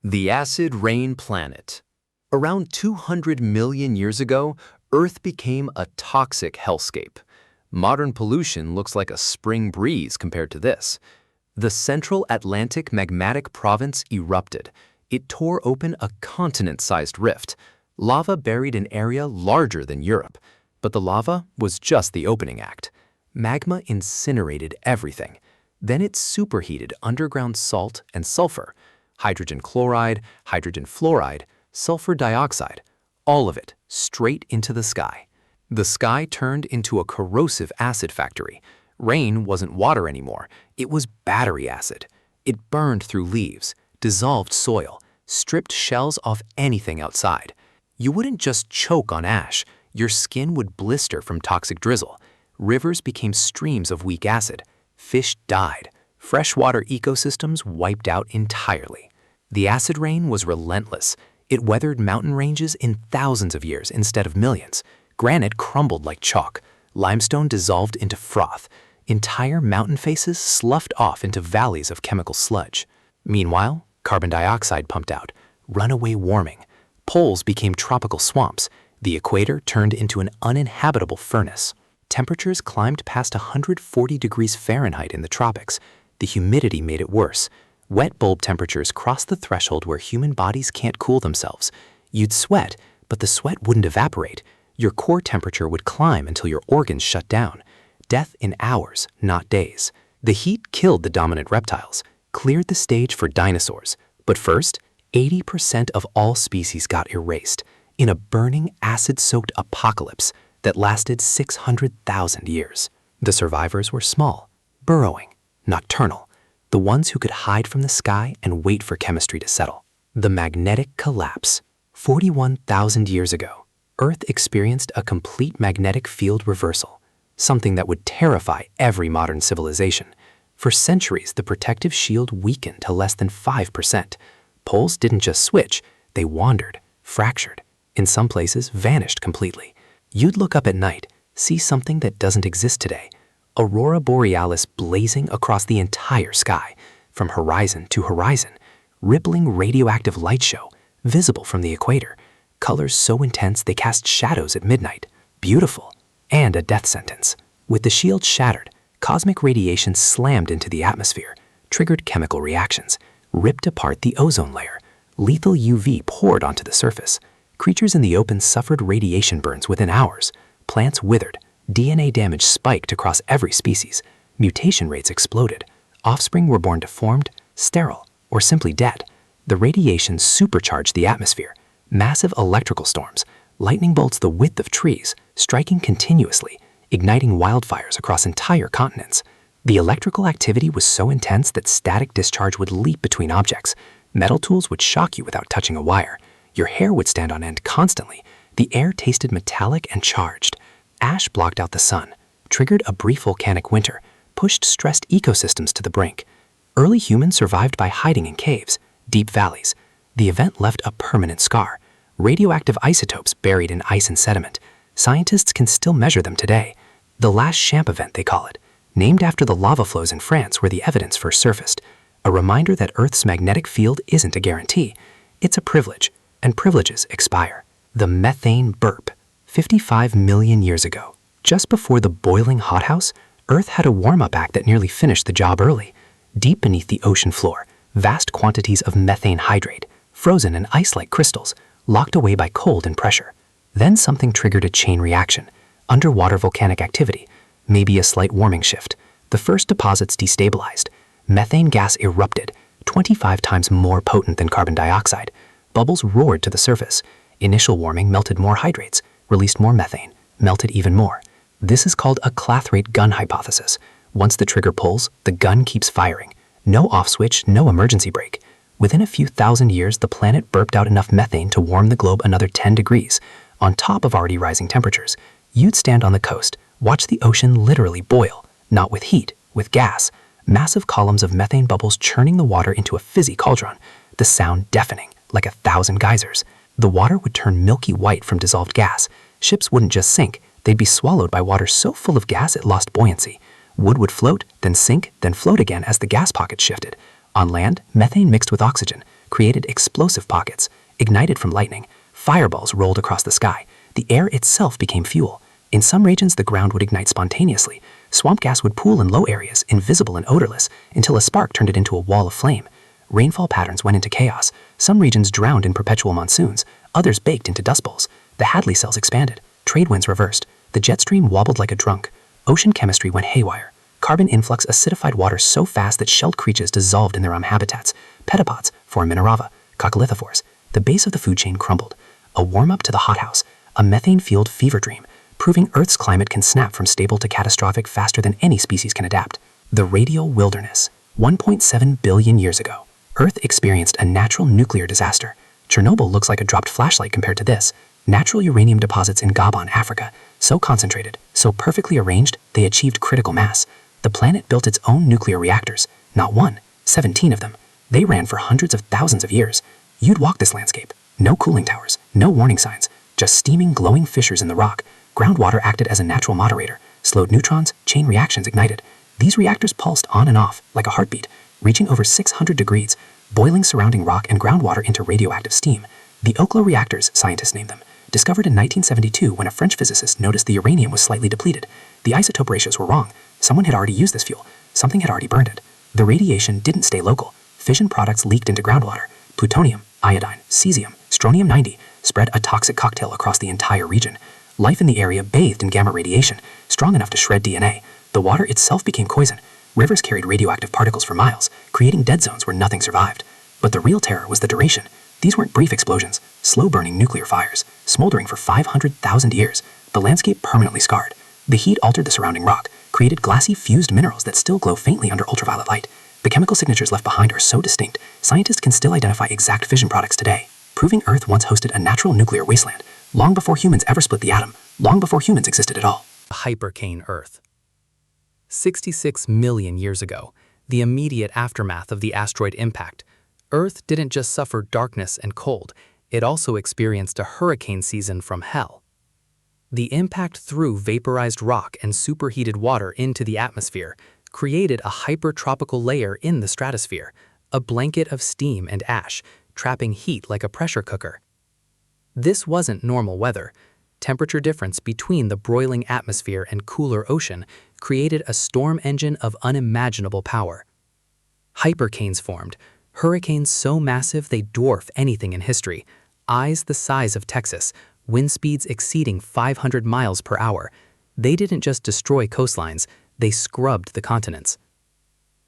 The acid rain planet. Around 200 million years ago, Earth became a toxic hellscape. Modern pollution looks like a spring breeze compared to this. The Central Atlantic magmatic province erupted. It tore open a continent-sized rift. Lava buried an area larger than Europe. But the lava was just the opening act. Magma incinerated everything. Then it superheated underground salt and sulfur. Hydrogen chloride, hydrogen fluoride, sulfur dioxide, all of it straight into the sky. The sky turned into a corrosive acid factory. Rain wasn't water anymore, it was battery acid. It burned through leaves, dissolved soil, stripped shells off anything outside. You wouldn't just choke on ash, your skin would blister from toxic drizzle. Rivers became streams of weak acid. Fish died. Freshwater ecosystems wiped out entirely. The acid rain was relentless. It weathered mountain ranges in thousands of years instead of millions. Granite crumbled like chalk. Limestone dissolved into froth. Entire mountain faces sloughed off into valleys of chemical sludge. Meanwhile, carbon dioxide pumped out. Runaway warming. Poles became tropical swamps. The equator turned into an uninhabitable furnace. Temperatures climbed past 140 degrees Fahrenheit in the tropics. The humidity made it worse. Wet bulb temperatures crossed the threshold where human bodies can't cool themselves. You'd sweat, but the sweat wouldn't evaporate. Your core temperature would climb until your organs shut down. Death in hours, not days. The heat killed the dominant reptiles, cleared the stage for dinosaurs. But first, 80% of all species got erased in a burning, acid-soaked apocalypse that lasted 600,000 years. The survivors were small, burrowing, nocturnal, the ones who could hide from the sky and wait for chemistry to settle. The magnetic collapse. 41,000 years ago, Earth experienced a complete magnetic field reversal, something that would terrify every modern civilization. For centuries, the protective shield weakened to less than 5%. Poles didn't just switch, they wandered, fractured, in some places vanished completely. You'd look up at night, see something that doesn't exist today. Aurora borealis blazing across the entire sky, from horizon to horizon. Rippling radioactive light show, visible from the equator. Colors so intense they cast shadows at midnight. Beautiful, and a death sentence. With the shield shattered, cosmic radiation slammed into the atmosphere, triggered chemical reactions, ripped apart the ozone layer. Lethal UV poured onto the surface. Creatures in the open suffered radiation burns within hours. Plants withered. DNA damage spiked across every species. Mutation rates exploded. Offspring were born deformed, sterile, or simply dead. The radiation supercharged the atmosphere. Massive electrical storms, lightning bolts the width of trees, striking continuously, igniting wildfires across entire continents. The electrical activity was so intense that static discharge would leap between objects. Metal tools would shock you without touching a wire. Your hair would stand on end constantly. The air tasted metallic and charged. Ash blocked out the sun, triggered a brief volcanic winter, pushed stressed ecosystems to the brink. Early humans survived by hiding in caves, deep valleys. The event left a permanent scar. Radioactive isotopes buried in ice and sediment. Scientists can still measure them today. The last Champ event, they call it, named after the lava flows in France where the evidence first surfaced. A reminder that Earth's magnetic field isn't a guarantee. It's a privilege, and privileges expire. The methane burp. 55 million years ago, just before the boiling hothouse, Earth had a warm-up act that nearly finished the job early. Deep beneath the ocean floor, vast quantities of methane hydrate, frozen in ice-like crystals, locked away by cold and pressure. Then something triggered a chain reaction. Underwater volcanic activity, maybe a slight warming shift. The first deposits destabilized. Methane gas erupted, 25 times more potent than carbon dioxide. Bubbles roared to the surface. Initial warming melted more hydrates, released more methane, melted even more. This is called a clathrate gun hypothesis. Once the trigger pulls, the gun keeps firing. No off switch, no emergency brake. Within a few thousand years, the planet burped out enough methane to warm the globe another 10 degrees, on top of already rising temperatures. You'd stand on the coast, watch the ocean literally boil, not with heat, with gas. Massive columns of methane bubbles churning the water into a fizzy cauldron, the sound deafening, like 1,000 geysers. The water would turn milky white from dissolved gas. Ships wouldn't just sink, they'd be swallowed by water so full of gas it lost buoyancy. Wood would float, then sink, then float again as the gas pockets shifted. On land, methane mixed with oxygen, created explosive pockets, ignited from lightning. Fireballs rolled across the sky. The air itself became fuel. In some regions, the ground would ignite spontaneously. Swamp gas would pool in low areas, invisible and odorless, until a spark turned it into a wall of flame. Rainfall patterns went into chaos. Some regions drowned in perpetual monsoons, others baked into dust bowls. The Hadley cells expanded. Trade winds reversed. The jet stream wobbled like a drunk. Ocean chemistry went haywire. Carbon influx acidified water so fast that shelled creatures dissolved in their habitats. Petapods, foraminifera, coccolithophores. The base of the food chain crumbled. A warm-up to the hothouse, a methane-fueled fever dream, proving Earth's climate can snap from stable to catastrophic faster than any species can adapt. The radial wilderness. 1.7 billion years ago, Earth experienced a natural nuclear disaster. Chernobyl looks like a dropped flashlight compared to this. Natural uranium deposits in Gabon, Africa, so concentrated, so perfectly arranged, they achieved critical mass. The planet built its own nuclear reactors. Not one, 17 of them. They ran for hundreds of thousands of years. You'd walk this landscape. No cooling towers, no warning signs, just steaming, glowing fissures in the rock. Groundwater acted as a natural moderator, slowed neutrons, chain reactions ignited. These reactors pulsed on and off, like a heartbeat, reaching over 600 degrees, boiling surrounding rock and groundwater into radioactive steam. The Oklo reactors, scientists named them, discovered in 1972 when a French physicist noticed the uranium was slightly depleted. The isotope ratios were wrong. Someone had already used this fuel. Something had already burned it. The radiation didn't stay local. Fission products leaked into groundwater. Plutonium, iodine, cesium, strontium-90 spread a toxic cocktail across the entire region. Life in the area bathed in gamma radiation, strong enough to shred DNA. The water itself became poison. Rivers carried radioactive particles for miles, creating dead zones where nothing survived. But the real terror was the duration. These weren't brief explosions, slow-burning nuclear fires, smoldering for 500,000 years, the landscape permanently scarred. The heat altered the surrounding rock, created glassy fused minerals that still glow faintly under ultraviolet light. The chemical signatures left behind are so distinct, scientists can still identify exact fission products today, proving Earth once hosted a natural nuclear wasteland, long before humans ever split the atom, long before humans existed at all. Hypercane Earth. 66 million years ago, the immediate aftermath of the asteroid impact, Earth didn't just suffer darkness and cold, it also experienced a hurricane season from hell. The impact threw vaporized rock and superheated water into the atmosphere, created a hypertropical layer in the stratosphere, a blanket of steam and ash, trapping heat like a pressure cooker. This wasn't normal weather. Temperature difference between the broiling atmosphere and cooler ocean created a storm engine of unimaginable power. Hypercanes formed, hurricanes so massive they dwarf anything in history, eyes the size of Texas, wind speeds exceeding 500 miles per hour. They didn't just destroy coastlines, they scrubbed the continents.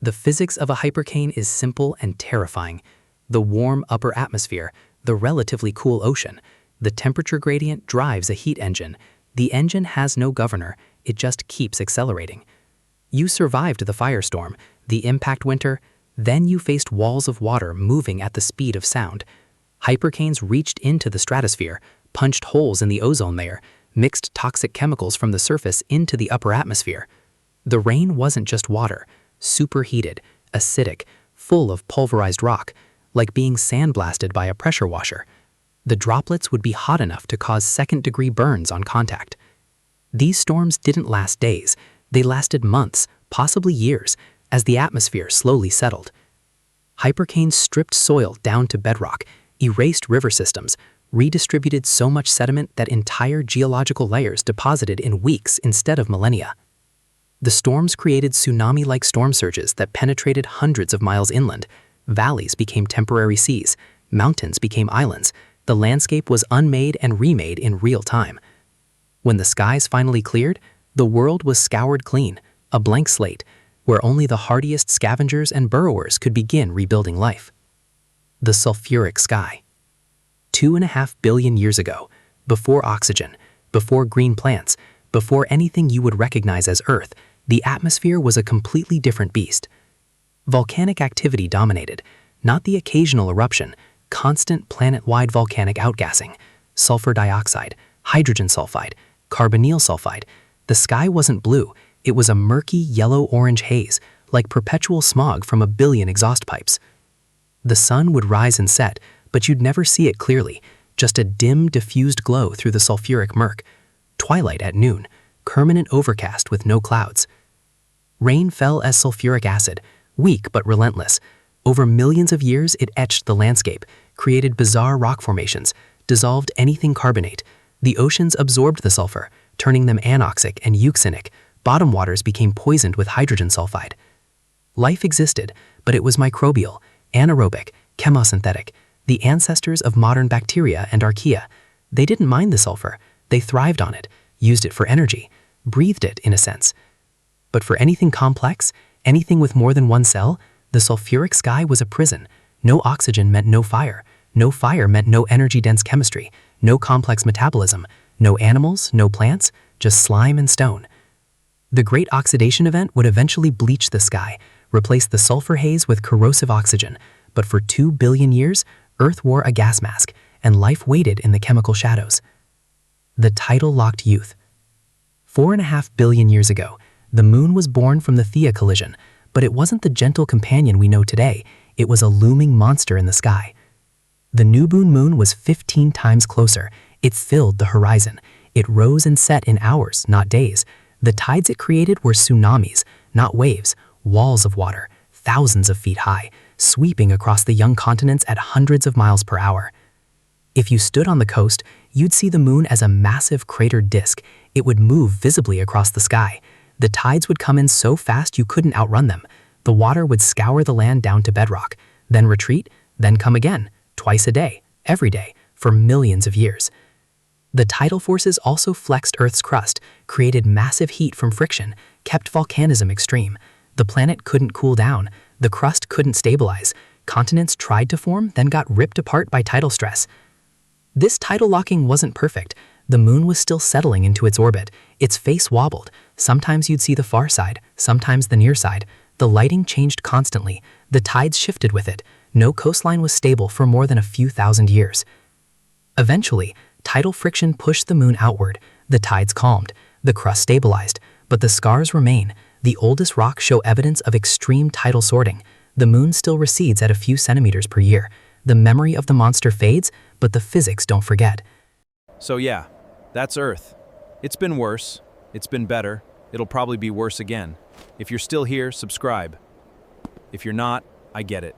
The physics of a hypercane is simple and terrifying. The warm upper atmosphere, the relatively cool ocean, the temperature gradient drives a heat engine. The engine has no governor, it just keeps accelerating. You survived the firestorm, the impact winter, then you faced walls of water moving at the speed of sound. Hypercanes reached into the stratosphere, punched holes in the ozone layer, mixed toxic chemicals from the surface into the upper atmosphere. The rain wasn't just water, superheated, acidic, full of pulverized rock, like being sandblasted by a pressure washer. The droplets would be hot enough to cause second-degree burns on contact. These storms didn't last days, they lasted months, possibly years, as the atmosphere slowly settled. Hypercanes stripped soil down to bedrock, erased river systems, redistributed so much sediment that entire geological layers deposited in weeks instead of millennia. The storms created tsunami-like storm surges that penetrated hundreds of miles inland. Valleys became temporary seas, mountains became islands. The landscape was unmade and remade in real time. When the skies finally cleared, the world was scoured clean, a blank slate, where only the hardiest scavengers and burrowers could begin rebuilding life. The sulfuric sky. 2.5 billion years ago, before oxygen, before green plants, before anything you would recognize as Earth, the atmosphere was a completely different beast. Volcanic activity dominated, not the occasional eruption, constant planet-wide volcanic outgassing, sulfur dioxide, hydrogen sulfide, carbonyl sulfide. The sky wasn't blue, it was a murky yellow-orange haze, like perpetual smog from a billion exhaust pipes. The sun would rise and set, but you'd never see it clearly, just a dim, diffused glow through the sulfuric murk. Twilight at noon, permanent overcast with no clouds. Rain fell as sulfuric acid, weak but relentless. Over millions of years, it etched the landscape, created bizarre rock formations, dissolved anything carbonate. The oceans absorbed the sulfur, turning them anoxic and euxinic. Bottom waters became poisoned with hydrogen sulfide. Life existed, but it was microbial, anaerobic, chemosynthetic, the ancestors of modern bacteria and archaea. They didn't mind the sulfur. They thrived on it, used it for energy, breathed it in a sense. But for anything complex, anything with more than one cell, the sulfuric sky was a prison. No oxygen meant no fire. No fire meant no energy-dense chemistry, no complex metabolism, no animals, no plants, just slime and stone. The Great Oxidation Event would eventually bleach the sky, replace the sulfur haze with corrosive oxygen, but for 2 billion years, Earth wore a gas mask, and life waited in the chemical shadows. The tidal-locked youth. 4.5 billion years ago, the moon was born from the Theia collision, but it wasn't the gentle companion we know today. It was a looming monster in the sky. The new moon was 15 times closer. It filled the horizon. It rose and set in hours, not days. The tides it created were tsunamis, not waves, walls of water, thousands of feet high, sweeping across the young continents at hundreds of miles per hour. If you stood on the coast, you'd see the moon as a massive cratered disk. It would move visibly across the sky. The tides would come in so fast you couldn't outrun them. The water would scour the land down to bedrock, then retreat, then come again, twice a day, every day, for millions of years. The tidal forces also flexed Earth's crust, created massive heat from friction, kept volcanism extreme. The planet couldn't cool down. The crust couldn't stabilize. Continents tried to form, then got ripped apart by tidal stress. This tidal locking wasn't perfect. The moon was still settling into its orbit. Its face wobbled. Sometimes you'd see the far side, sometimes the near side. The lighting changed constantly. The tides shifted with it. No coastline was stable for more than a few thousand years. Eventually, tidal friction pushed the moon outward. The tides calmed. The crust stabilized. But the scars remain. The oldest rocks show evidence of extreme tidal sorting. The moon still recedes at a few centimeters per year. The memory of the monster fades, but the physics don't forget. So yeah, that's Earth. It's been worse. It's been better. It'll probably be worse again. If you're still here, subscribe. If you're not, I get it.